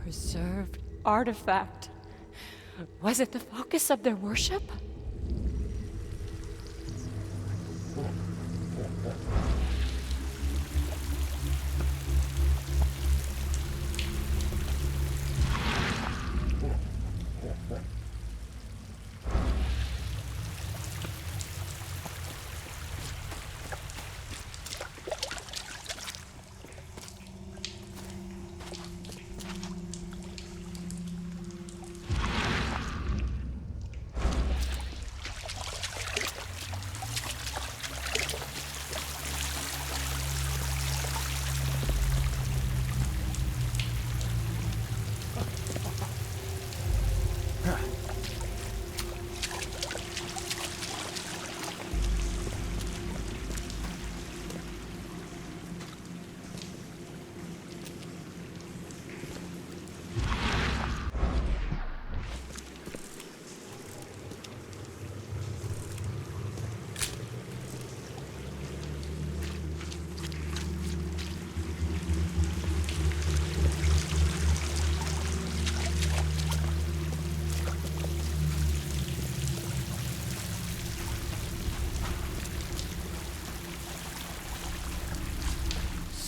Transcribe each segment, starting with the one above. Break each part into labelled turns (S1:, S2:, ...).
S1: preserved artifact. Was it the focus of their worship?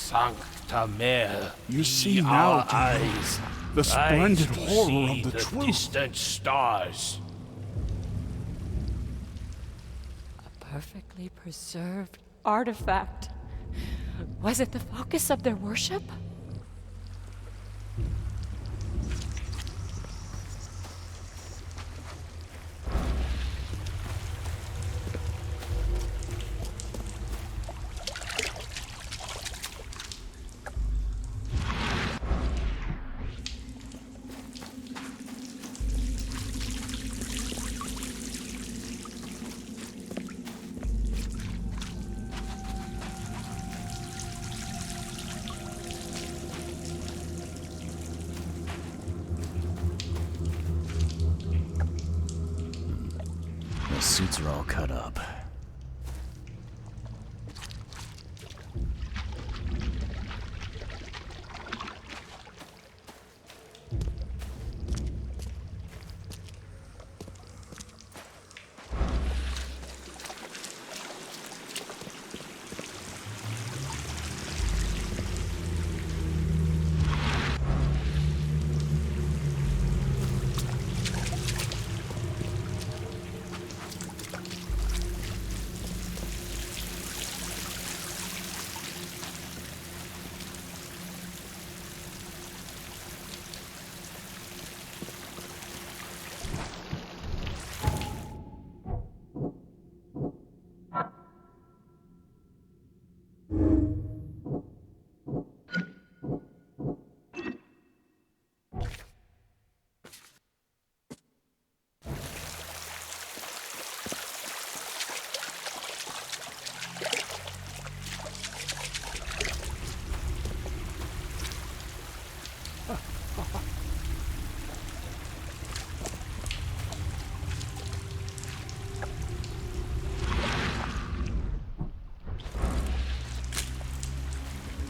S2: Sancta Mare,
S3: You see
S2: our
S3: now, dear,
S2: eyes,
S3: the splendid
S2: eyes to
S3: horror
S2: see
S3: of the truth.
S2: distant stars.
S1: A perfectly preserved artifact. Was it the focus of their worship?
S4: The suits are all cut up.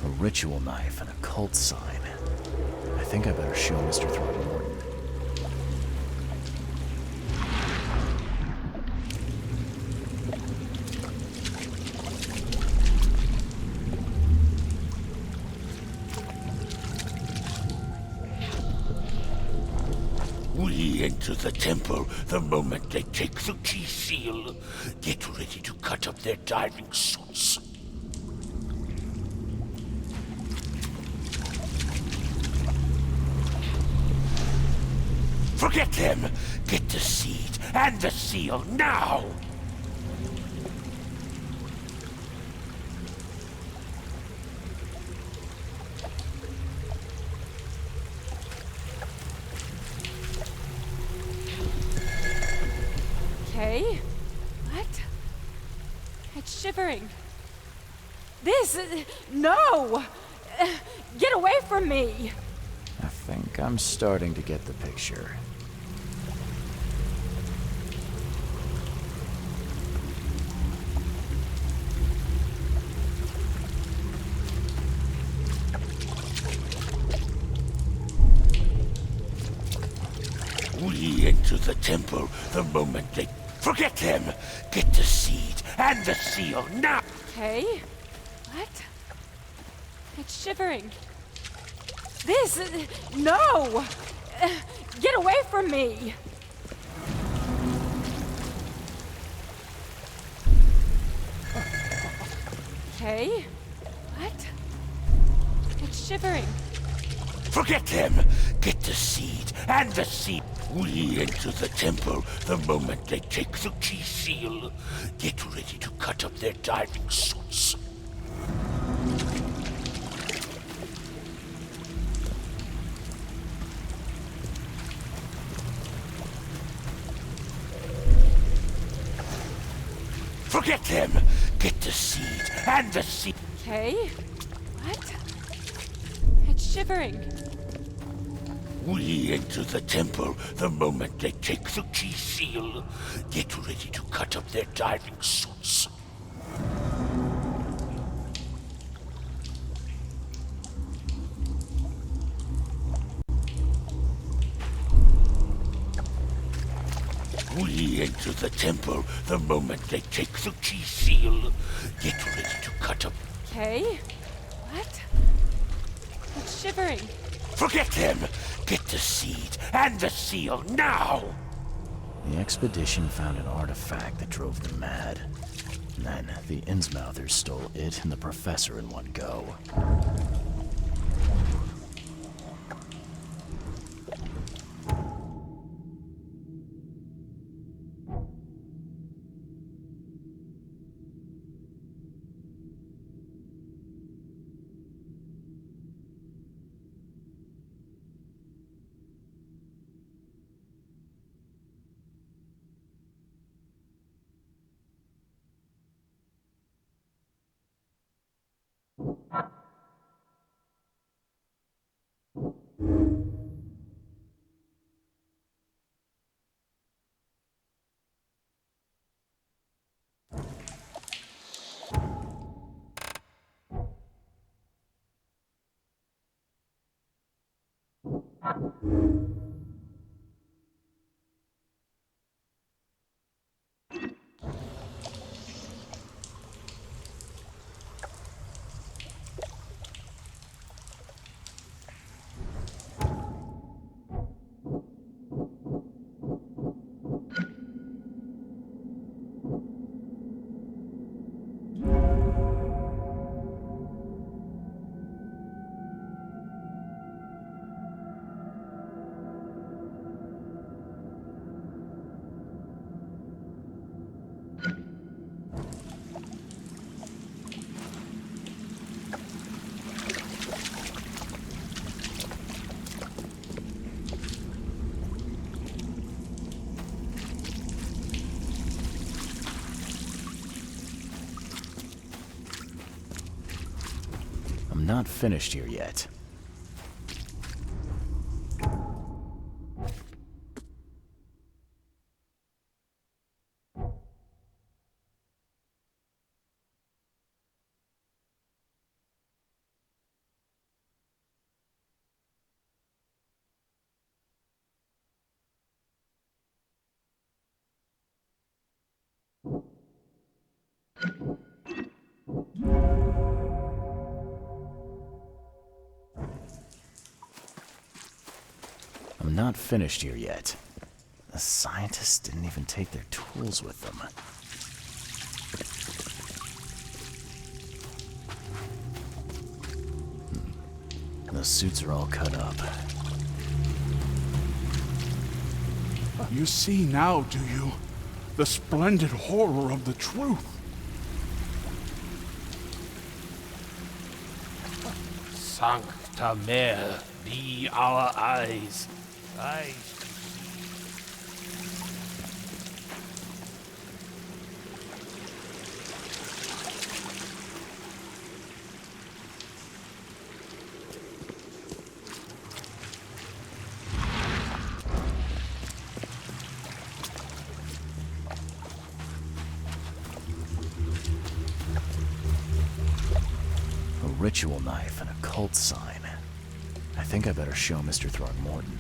S4: A ritual knife and a cult sign. I think I better show Mr. Throckmorton.
S2: We enter the temple the moment they take the key seal. Get ready to cut up their diving suits. Forget them! Get the seed and the seal now!
S1: Okay. What? It's shivering. This... No! Get away from me!
S4: I think I'm starting to get the picture.
S2: We enter the temple the moment they... Forget them! Get the seed and the seal now!
S1: Okay. What? It's shivering. This... No! Get away from me! Okay. What? It's shivering.
S2: Forget them! Get the seed and the seal! We enter the temple the moment they take the key seal. Get ready to cut up their diving suits. Forget them! Get the seed and the seal!
S1: Okay. What? It's shivering.
S2: We enter the temple the moment they take the key seal. Get ready to cut up their diving suits. We enter the temple the moment they take the key seal. Get ready to cut up...
S1: Okay. What? It's shivering.
S2: Forget them! Get the seed and the seal now!
S4: The expedition found an artifact that drove them mad. Then, the Innsmouthers stole it and the professor in one go. I'm not finished here yet. I'm not finished here yet. The scientists didn't even take their tools with them. The suits are all cut up.
S3: You see now, do you? The splendid horror of the truth.
S2: Sancta Mare, be our eyes.
S4: A ritual knife and a cult sign. I think I better show Mr. Throckmorton.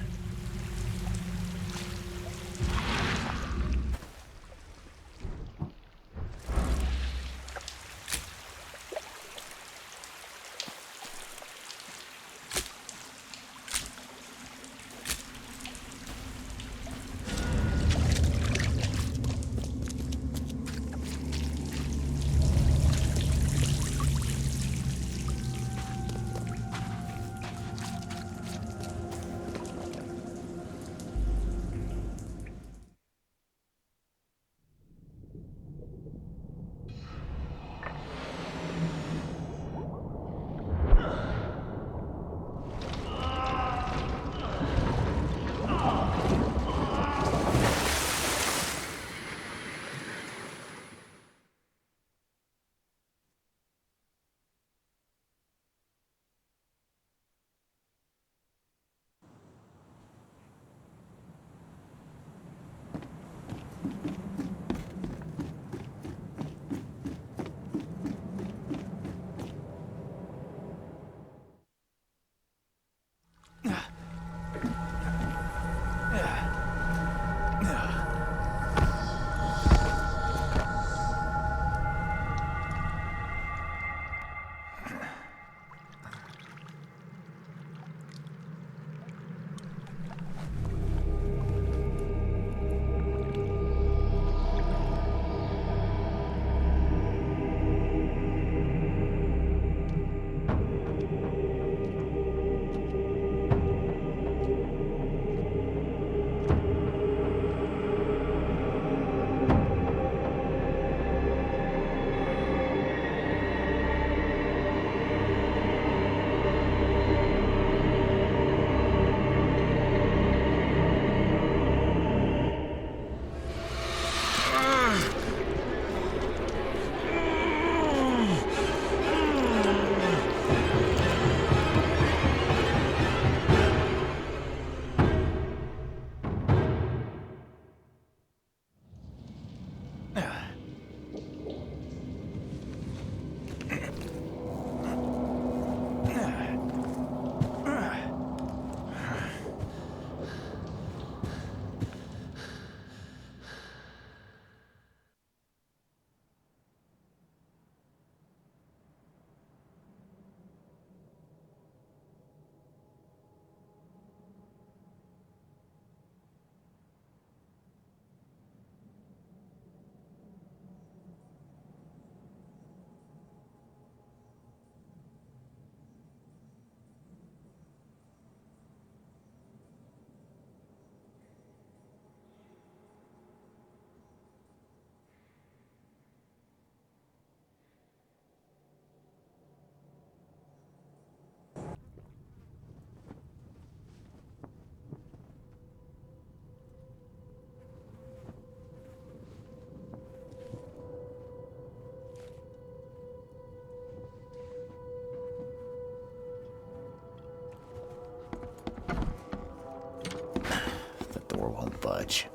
S4: Door won't budge.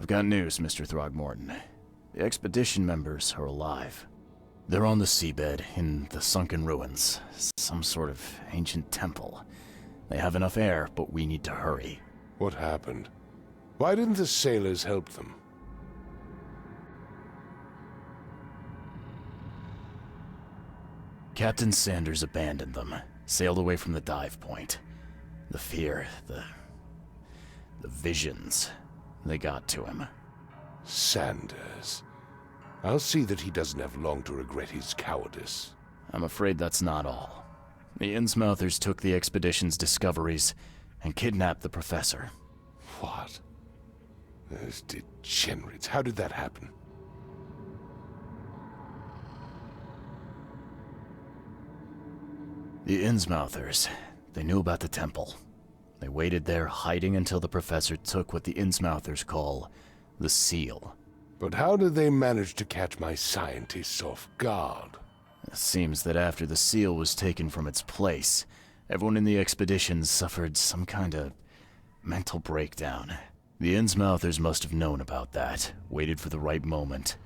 S4: I've got news, Mr. Throgmorton. The expedition members are alive. They're on the seabed, in the sunken ruins. Some sort of ancient temple. They have enough air, but we need to hurry.
S5: What happened?
S2: Why didn't the sailors help them?
S4: Captain Sanders abandoned them, sailed away from the dive point. The fear, the visions, they got to him.
S2: Sanders. I'll see that he doesn't have long to regret his cowardice.
S4: I'm afraid that's not all. The Innsmouthers took the expedition's discoveries and kidnapped the professor.
S2: What? Those degenerates. How did that happen?
S4: The Innsmouthers, they knew about the temple. They waited there, hiding until the professor took what the Innsmouthers call the seal.
S2: But how did they manage to catch my scientists off guard?
S4: It seems that after the seal was taken from its place, everyone in the expedition suffered some kind of mental breakdown. The Innsmouthers must have known about that, waited for the right moment.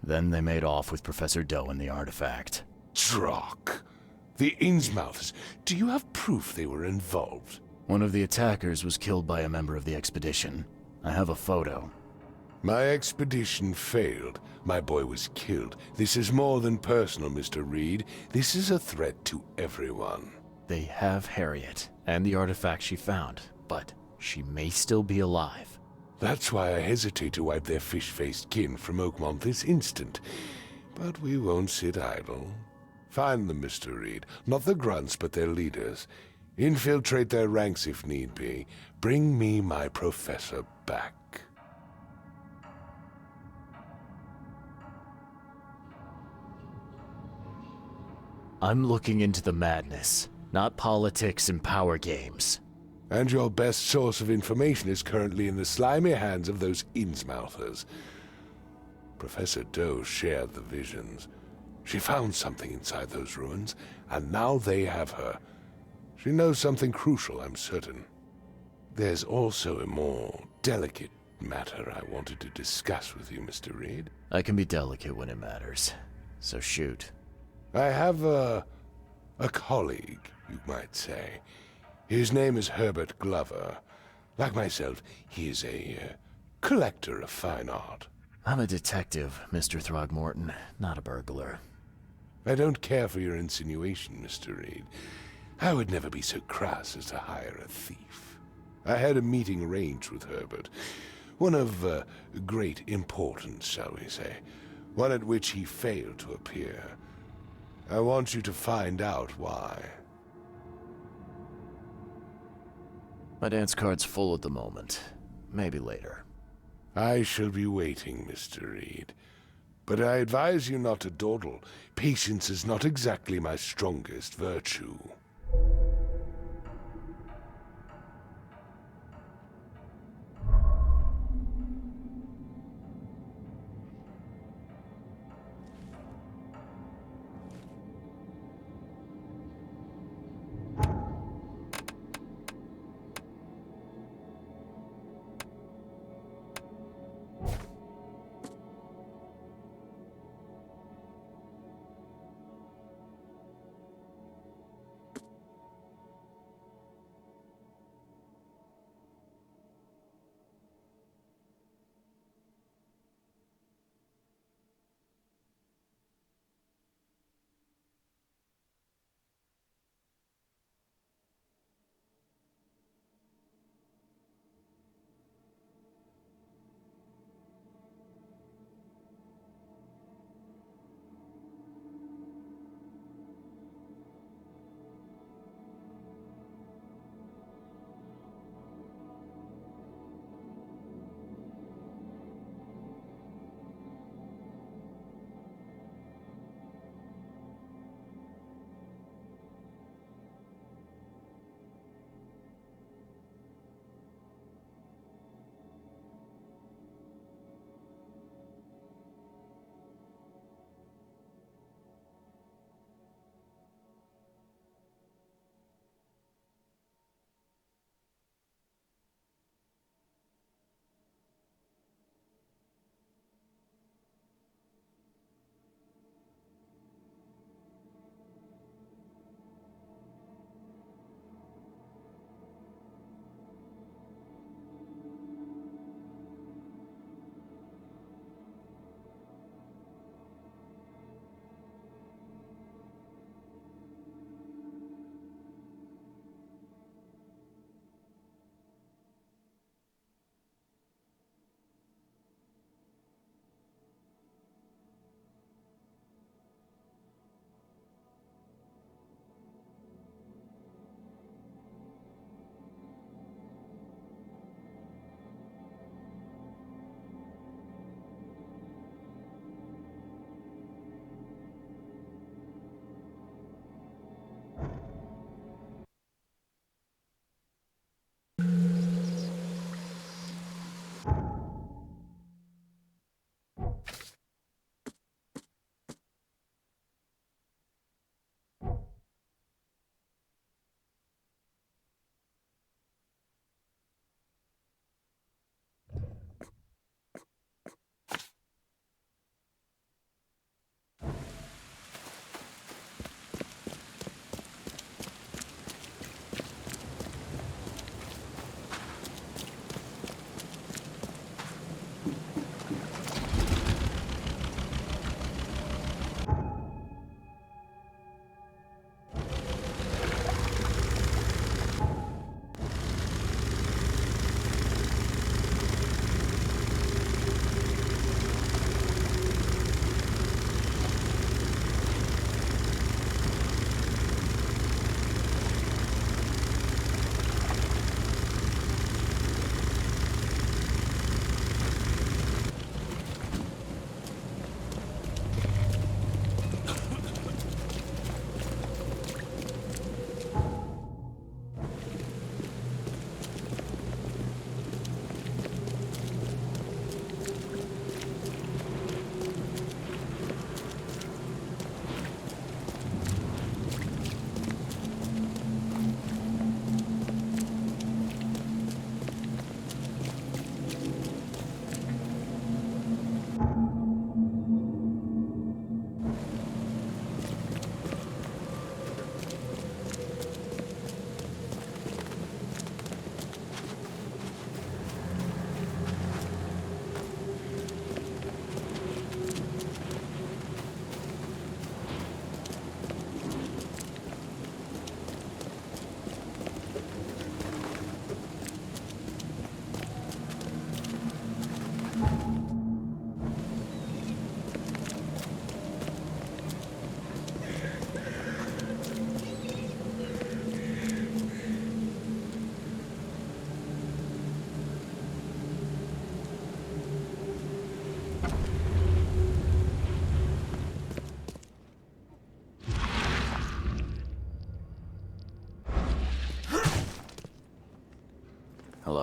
S4: Then they made off with Professor Doe and the artifact.
S2: Drock. The Innsmouthers. Do you have proof they were involved?
S4: One of the attackers was killed by a member of the expedition. I have a photo.
S2: My expedition failed. My boy was killed. This is more than personal, Mr. Reed. This is a threat to everyone.
S4: They have Harriet and the artifact she found, but she may still be alive.
S2: That's why I hesitate to wipe their fish-faced kin from Oakmont this instant. But we won't sit idle. Find them, Mr. Reed. Not the grunts, but their leaders. Infiltrate their ranks if need be. Bring me my professor back.
S4: I'm looking into the madness, not politics and power games.
S2: And your best source of information is currently in the slimy hands of those Innsmouthers. Professor Doe shared the visions. She found something inside those ruins, and now they have her. She knows something crucial, I'm certain. There's also a more delicate matter I wanted to discuss with you, Mr. Reed.
S4: I can be delicate when it matters, so shoot.
S2: I have a colleague, you might say. His name is Herbert Glover. Like myself, he is a collector of fine art.
S4: I'm a detective, Mr. Throgmorton, not a burglar.
S2: I don't care for your insinuation, Mr. Reed. I would never be so crass as to hire a thief. I had a meeting arranged with Herbert. One of great importance, shall we say. One at which he failed to appear. I want you to find out why.
S4: My dance card's full at the moment. Maybe later.
S2: I shall be waiting, Mr. Reed. But I advise you not to dawdle. Patience is not exactly my strongest virtue.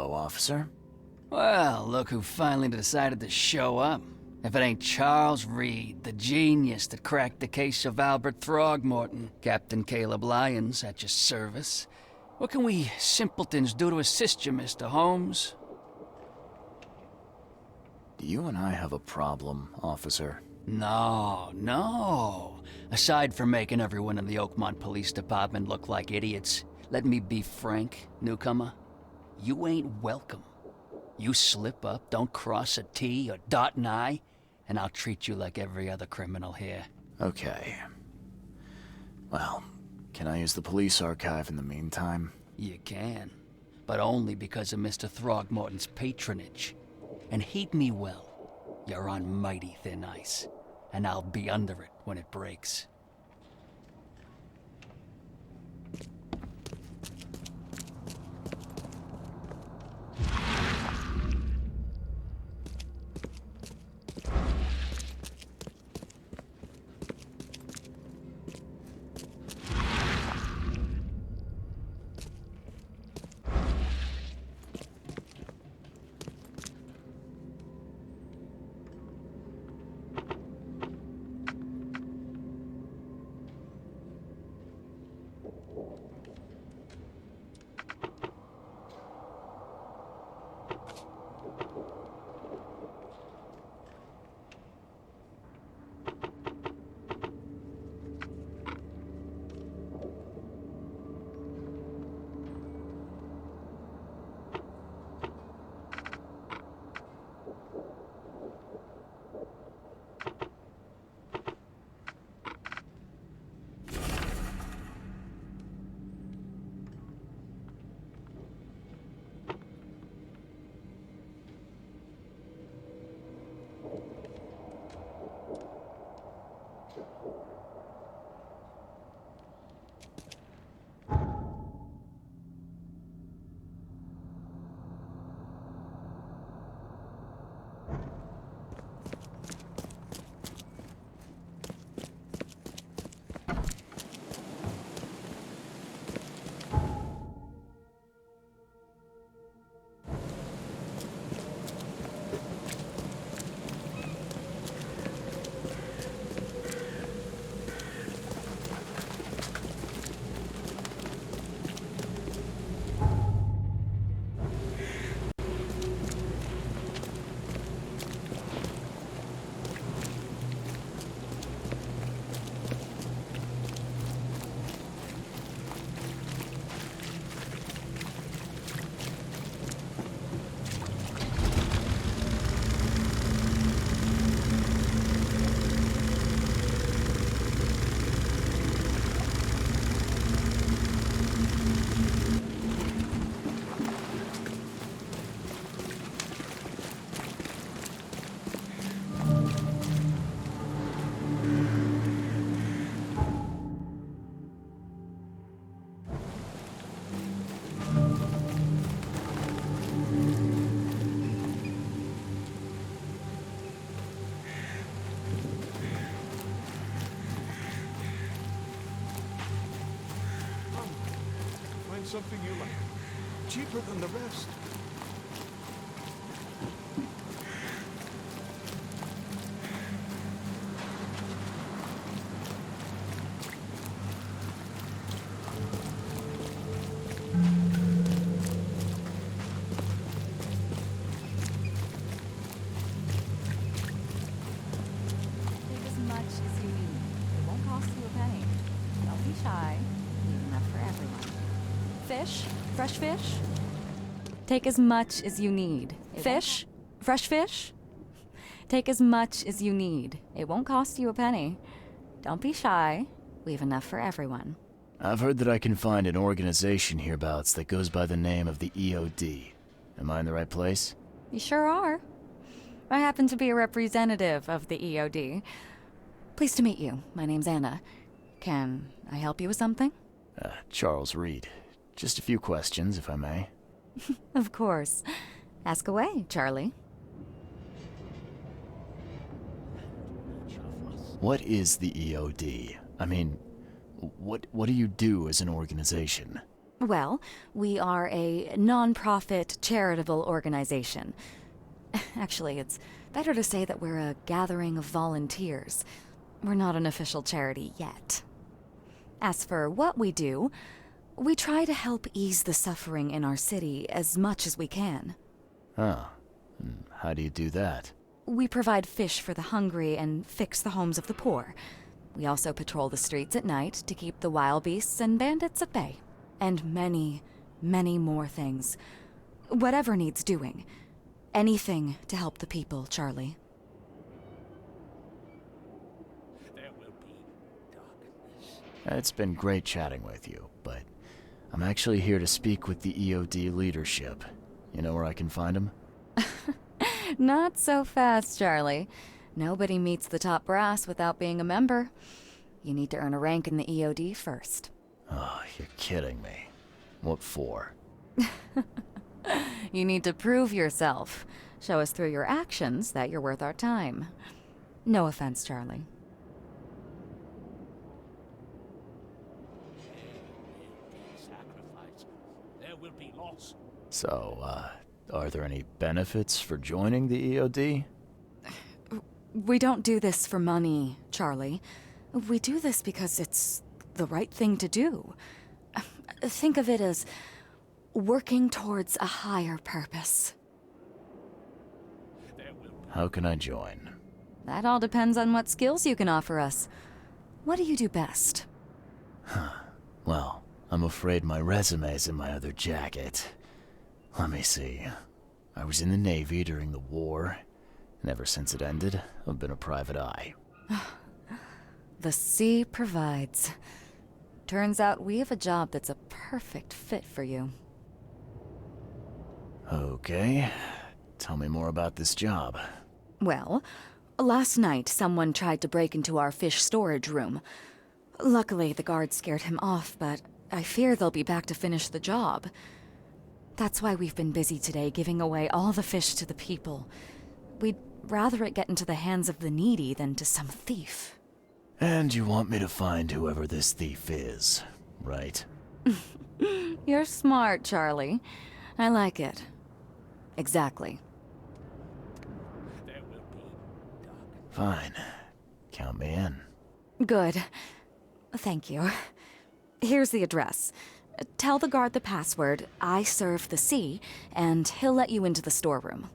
S4: Hello, officer.
S5: Well, look who finally decided to show up. If it ain't Charles Reed, the genius that cracked the case of Albert Throgmorton. Captain Caleb Lyons at your service. What can we simpletons do to assist you, Mr. Holmes?
S4: Do you and I have a problem, officer?
S5: No. Aside from making everyone in the Oakmont Police Department look like idiots, let me be frank, newcomer. You ain't welcome. You slip up, don't cross a T or dot an I, and I'll treat you like every other criminal here.
S4: Okay. Well, can I use the police archive in the meantime?
S5: You can, but only because of Mr. Throgmorton's patronage. And heed me well, you're on mighty thin ice, and I'll be under it when it breaks.
S3: Something you like. Cheaper than the rest.
S1: Take as much as you need. It won't cost you a penny. Don't be shy. Leave enough for everyone. Fish? Fresh fish? Take as much as you need. Fish? Fresh fish? Take as much as you need. It won't cost you a penny. Don't be shy. We've enough for everyone.
S4: I've heard that I can find an organization hereabouts that goes by the name of the EOD. Am I in the right place?
S1: You sure are. I happen to be a representative of the EOD. Pleased to meet you. My name's Anna. Can I help you with something?
S4: Charles Reed. Just a few questions, if I may.
S1: Of course. Ask away, Charlie.
S4: What is the EOD? I mean, what do you do as an organization?
S1: Well, we are a non-profit charitable organization. Actually, it's better to say that we're a gathering of volunteers. We're not an official charity yet. As for what we do, we try to help ease the suffering in our city as much as we can.
S4: Huh. How do you do that?
S1: We provide fish for the hungry and fix the homes of the poor. We also patrol the streets at night to keep the wild beasts and bandits at bay. And many, many more things. Whatever needs doing. Anything to help the people, Charlie.
S2: There will be darkness.
S4: It's been great chatting with you, but I'm actually here to speak with the EOD leadership. You know where I can find them?
S1: Not so fast, Charlie. Nobody meets the top brass without being a member. You need to earn a rank in the EOD first.
S4: Oh, you're kidding me. What for?
S1: You need to prove yourself. Show us through your actions that you're worth our time. No offense, Charlie.
S2: Sacrifice. There will be loss.
S4: So, are there any benefits for joining the EOD?
S1: We don't do this for money, Charlie. We do this because it's the right thing to do. Think of it as working towards a higher purpose.
S4: How can I join?
S1: That all depends on what skills you can offer us. What do you do best?
S4: Well, I'm afraid my resume's in my other jacket. Let me see. I was in the Navy during the war, and ever since it ended, I've been a private eye.
S1: The sea provides. Turns out we have a job that's a perfect fit for you.
S4: Okay. Tell me more about this job.
S1: Well, last night someone tried to break into our fish storage room. Luckily, the guards scared him off, but I fear they'll be back to finish the job. That's why we've been busy today giving away all the fish to the people. We'd rather it get into the hands of the needy than to some thief.
S4: And you want me to find whoever this thief is, right?
S1: You're smart, Charlie. I like it. Exactly.
S2: There will be darkness.
S4: Fine. Count me in.
S1: Good. Thank you. Here's the address. Tell the guard the password, I serve the sea, and he'll let you into the storeroom.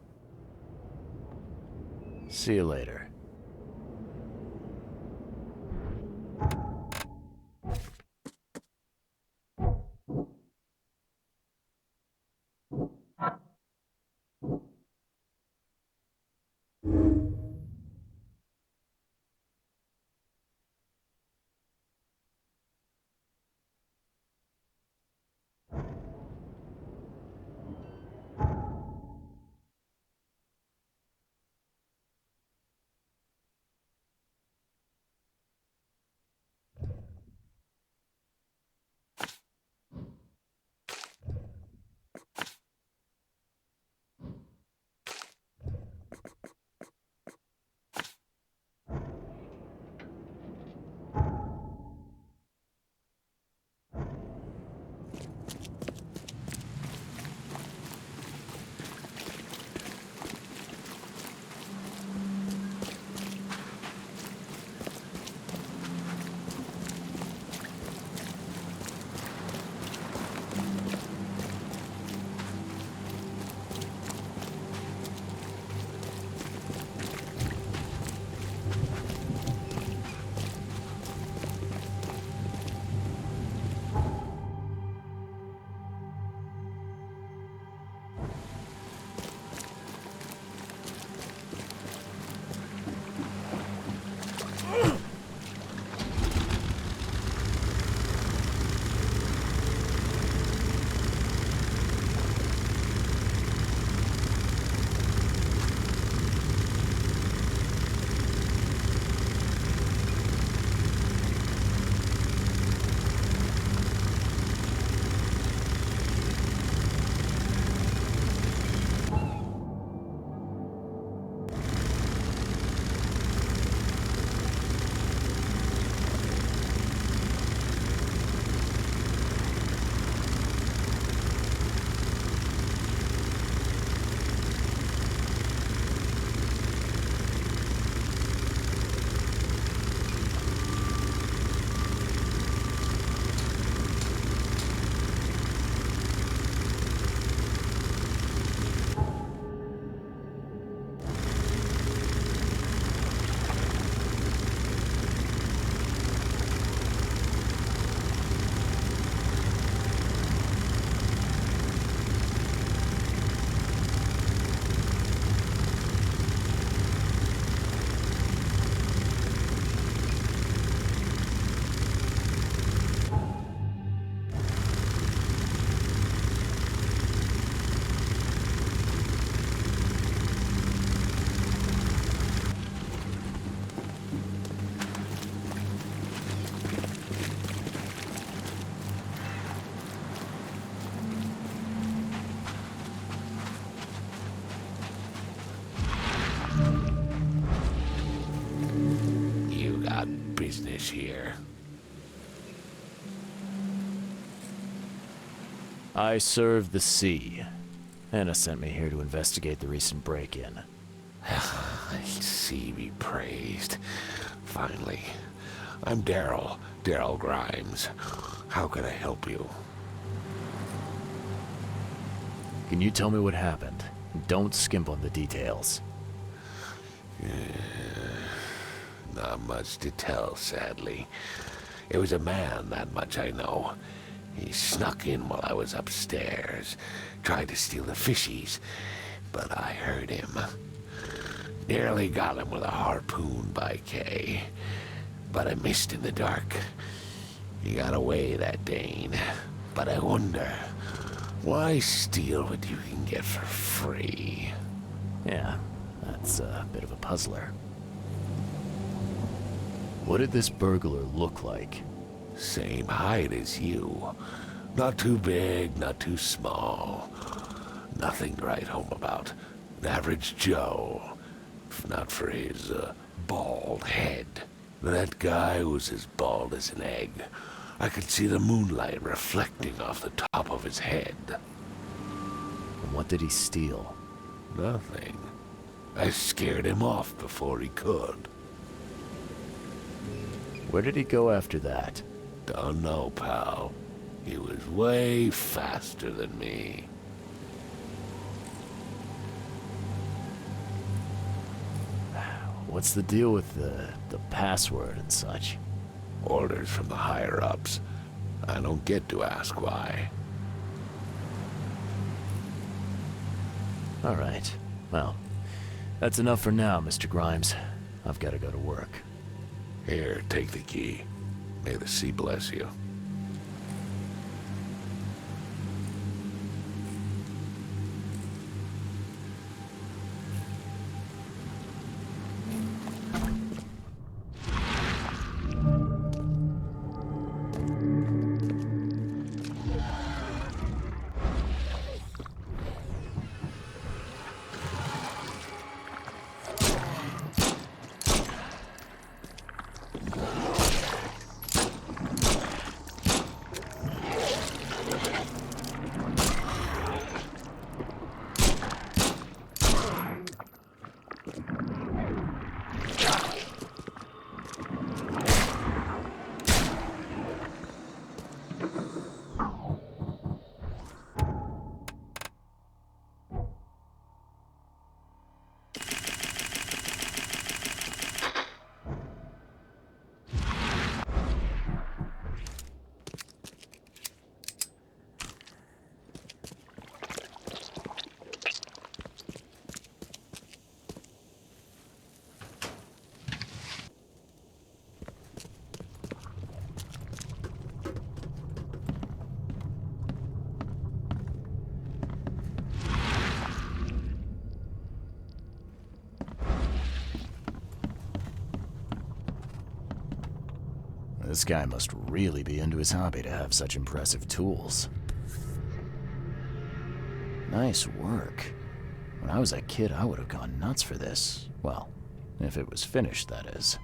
S4: See you later.
S2: business here?
S4: I serve the sea. Anna sent me here to investigate the recent break-in.
S2: Sea be praised. Finally. I'm Daryl Grimes. How can I help you?
S4: Can you tell me what happened? Don't skimp on the details.
S2: Not much to tell, sadly. It was a man, that much I know. He snuck in while I was upstairs, tried to steal the fishies, but I heard him. Nearly got him with a harpoon by Kay, but I missed in the dark. He got away, that Dane, but I wonder, why steal what you can get for free?
S4: Yeah, that's a bit of a puzzler. What did this burglar look like?
S2: Same height as you. Not too big, not too small. Nothing to write home about. An average Joe. If not for his, bald head. That guy was as bald as an egg. I could see the moonlight reflecting off the top of his head.
S4: And what did he steal?
S2: Nothing. I scared him off before he could.
S4: Where did he go after that?
S2: Don't know, pal. He was way faster than me.
S4: What's the deal with the password and such?
S2: Orders from the higher-ups. I don't get to ask why.
S4: All right. Well, that's enough for now, Mr. Grimes. I've got to go to work.
S2: Here, take the key. May the sea bless you.
S4: This guy must really be into his hobby to have such impressive tools. Nice work. When I was a kid, I would have gone nuts for this. Well, if it was finished, that is.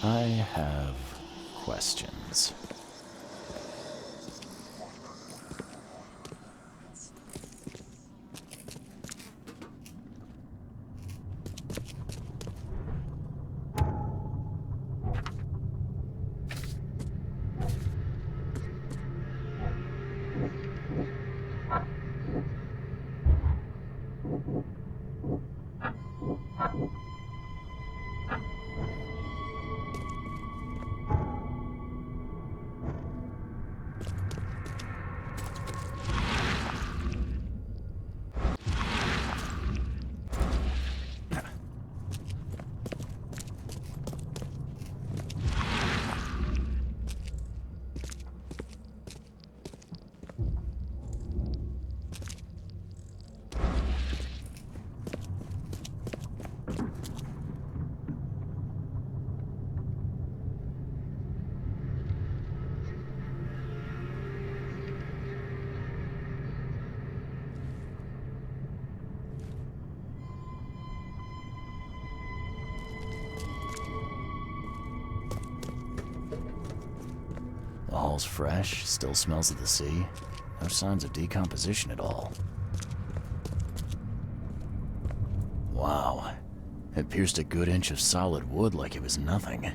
S4: I have questions. The hall's fresh, still smells of the sea. No signs of decomposition at all. Wow. It pierced a good inch of solid wood like it was nothing.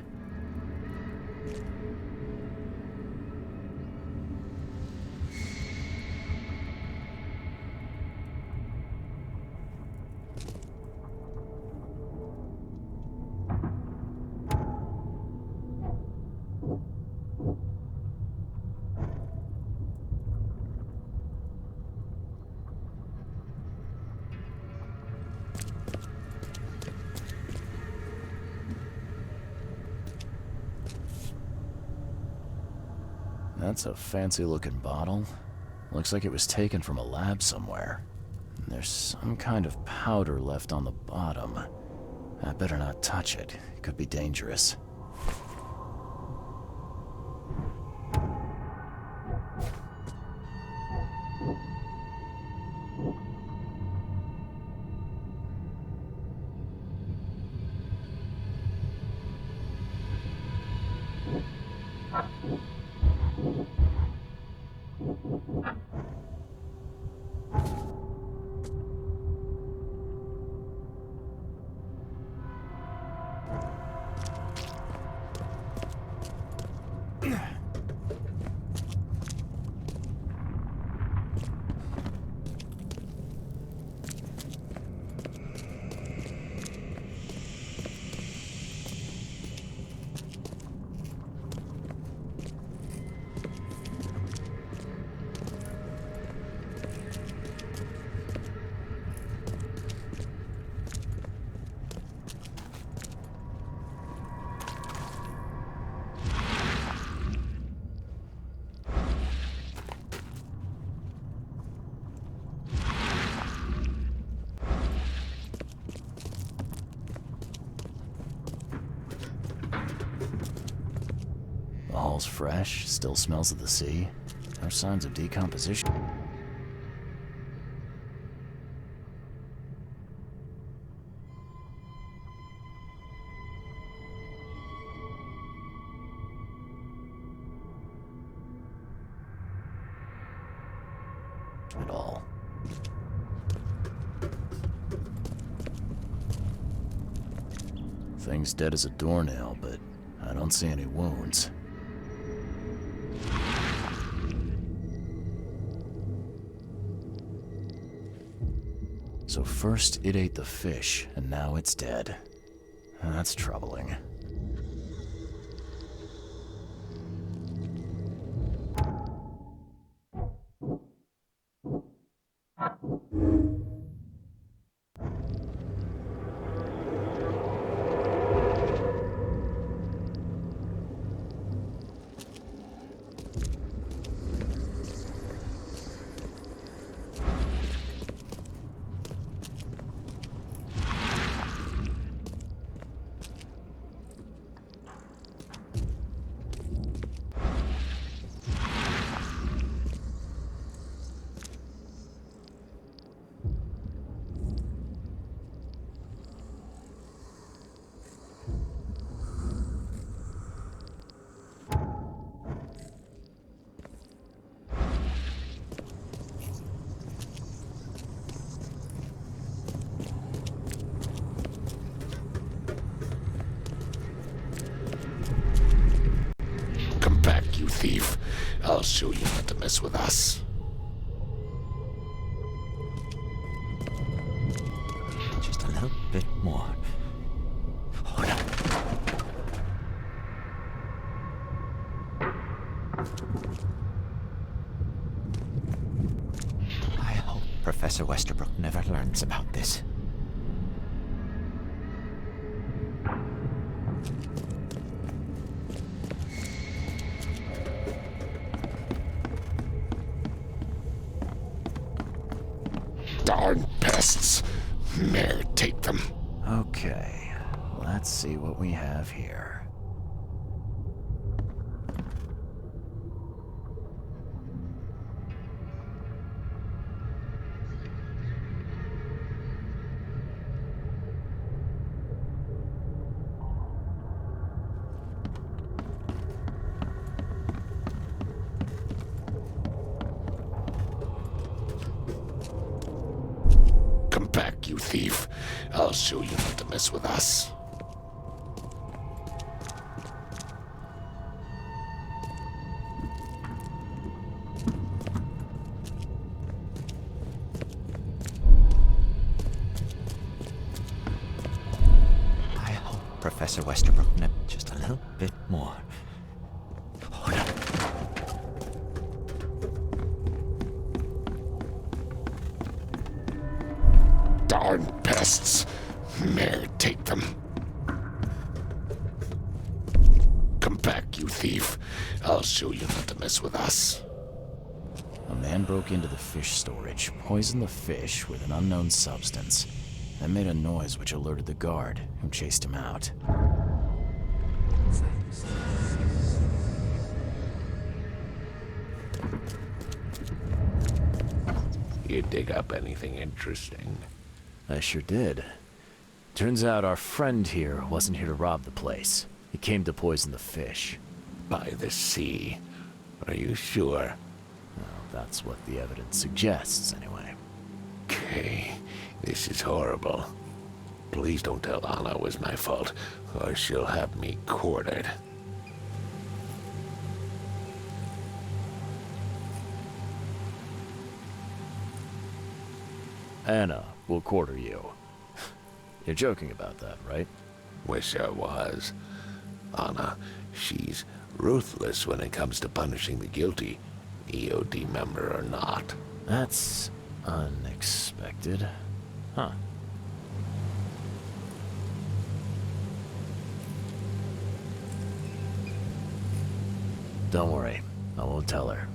S4: That's a fancy-looking bottle. Looks like it was taken from a lab somewhere. There's some kind of powder left on the bottom. I better not touch it. It could be dangerous. The hall's fresh, still smells of the sea. No signs of decomposition at all. Thing's dead as a doornail, but I don't see any wounds. So first it ate the fish, and now it's dead. That's troubling.
S2: I'll show you not to mess with us.
S6: Just a little bit more. Hold up. I hope Professor Westerbrook never learns about this.
S2: Darn pests. Mayor, take them.
S4: Okay, let's see what we have here.
S2: Come back, you thief. I'll show you not to mess with us.
S6: I hope Professor Westerbrook never... Just a little bit more. Hold up.
S2: Darn pests. Mayor, take them. Come back, you thief. I'll show you not to mess with us.
S4: A man broke into the fish storage, poisoned the fish with an unknown substance, then made a noise which alerted the guard, who chased him out.
S2: You dig up anything interesting?
S4: I sure did. Turns out our friend here wasn't here to rob the place. He came to poison the fish.
S2: By the sea. Are you sure?
S4: Well, that's what the evidence suggests, anyway.
S2: Okay, this is horrible. Please don't tell Anna it was my fault, or she'll have me quartered.
S4: Anna will quarter you. You're joking about that, right?
S2: Wish I was. Anna, she's ruthless when it comes to punishing the guilty, EOD member or not.
S4: That's unexpected. Huh. Don't worry, I won't tell her.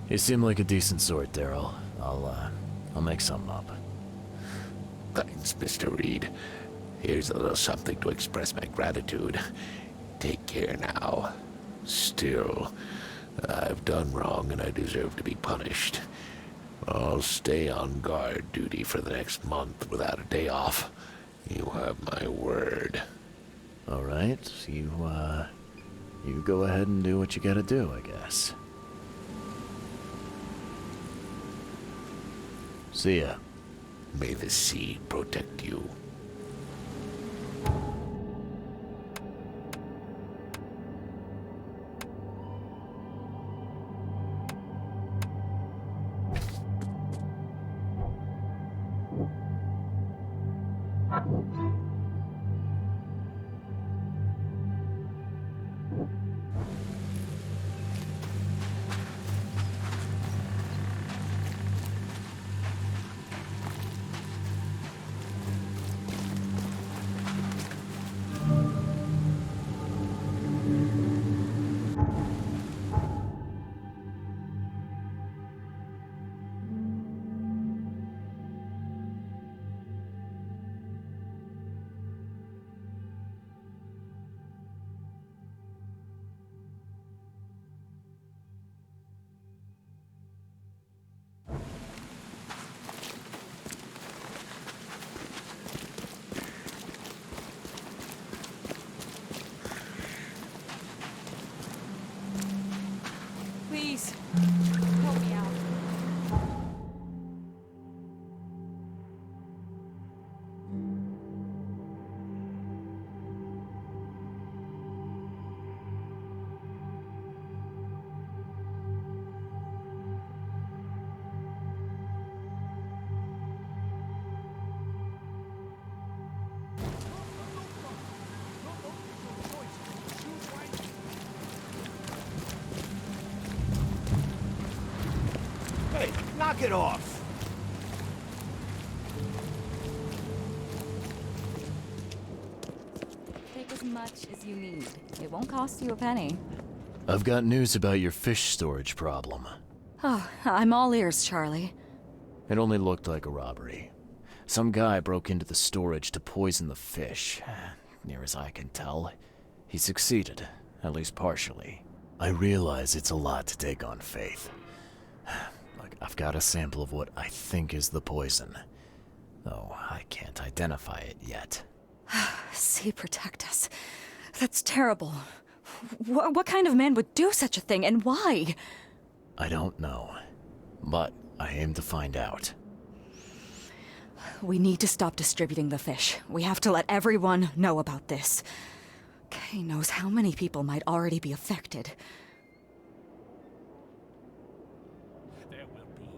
S4: You seem like a decent sort, Daryl. I'll make something up.
S2: Thanks, Mr. Reed. Here's a little something to express my gratitude. Take care now. Still, I've done wrong and I deserve to be punished. I'll stay on guard duty for the next month without a day off. You have my word.
S4: All right, you go ahead and do what you gotta do, I guess. See ya.
S2: May the sea protect you. Knock it off!
S1: Take as much as you need. It won't cost you a penny.
S4: I've got news about your fish storage problem.
S1: Oh, I'm all ears, Charlie.
S4: It only looked like a robbery. Some guy broke into the storage to poison the fish. Near as I can tell, he succeeded, at least partially. I realize it's a lot to take on faith. Look, I've got a sample of what I think is the poison, though I can't identify it yet.
S1: See, protect us. That's terrible. What kind of man would do such a thing, and why?
S4: I don't know, but I aim to find out.
S1: We need to stop distributing the fish. We have to let everyone know about this. Kay knows how many people might already be affected.
S2: There will be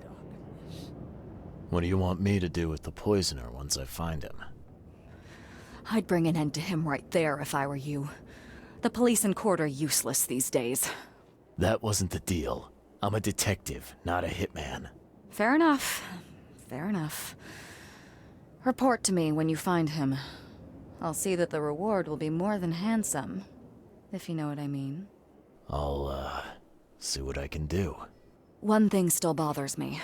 S2: darkness.
S4: What do you want me to do with the poisoner once I find him?
S1: I'd bring an end to him right there if I were you. The police and court are useless these days.
S4: That wasn't the deal. I'm a detective, not a hitman.
S1: Fair enough. Fair enough. Report to me when you find him. I'll see that the reward will be more than handsome, if you know what I mean.
S4: I'll, see what I can do.
S1: One thing still bothers me.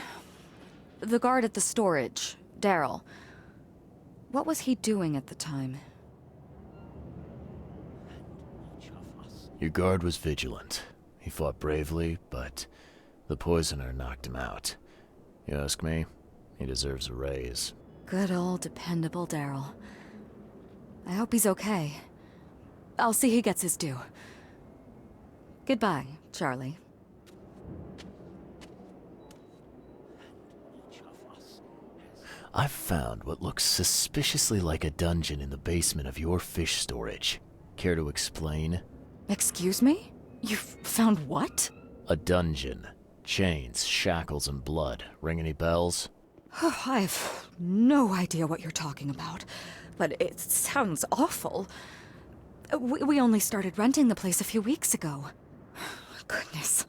S1: The guard at the storage, Daryl. What was he doing at the time?
S4: Your guard was vigilant. He fought bravely, but the poisoner knocked him out. You ask me, he deserves a raise.
S1: Good old dependable Daryl. I hope he's okay. I'll see he gets his due. Goodbye, Charlie.
S4: I've found what looks suspiciously like a dungeon in the basement of your fish storage. Care to explain?
S1: Excuse me? You've found what?
S4: A dungeon. Chains, shackles, and blood. Ring any bells?
S1: Oh, I have no idea what you're talking about, but it sounds awful. We only started renting the place a few weeks ago. Goodness.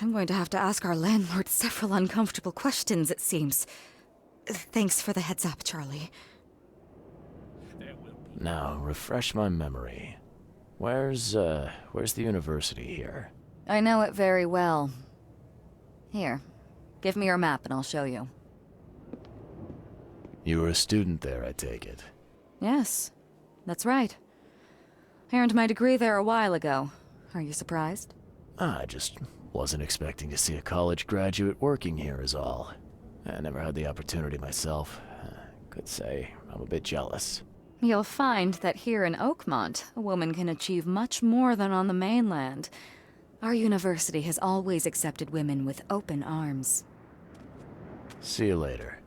S1: I'm going to have to ask our landlord several uncomfortable questions, it seems. Thanks for the heads up, Charlie.
S4: Now, refresh my memory. Where's the university here?
S1: I know it very well. Here, give me your map and I'll show you.
S4: You were a student there, I take it.
S1: Yes, that's right. I earned my degree there a while ago. Are you surprised?
S4: I just wasn't expecting to see a college graduate working here is all. I never had the opportunity myself. Could say I'm a bit jealous.
S1: You'll find that here in Oakmont, a woman can achieve much more than on the mainland. Our university has always accepted women with open arms.
S4: See you later.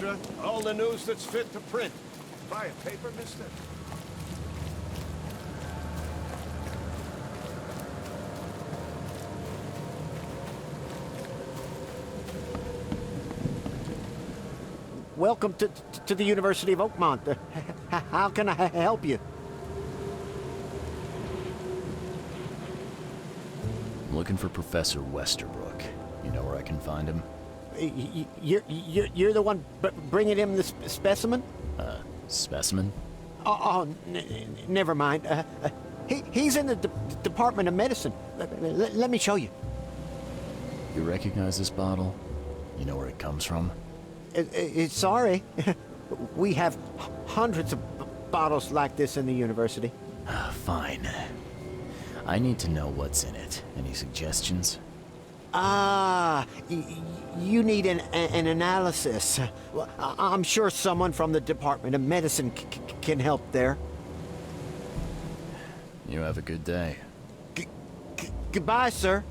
S7: extra. All the news that's fit to print. Buy a paper, mister?
S8: Welcome to the University of Oakmont. How can I help you?
S4: I'm looking for Professor Westerbrook. You know where I can find him?
S8: You're the one bringing him the specimen?
S4: Specimen?
S8: Oh, never mind. He's in the Department of Medicine. Let me show you.
S4: You recognize this bottle? You know where it comes from?
S8: Sorry. We have hundreds of bottles like this in the university.
S4: Fine. I need to know what's in it. Any suggestions?
S8: You need an analysis. Well, I'm sure someone from the Department of Medicine can help there.
S4: You have a good day.
S8: Goodbye, sir.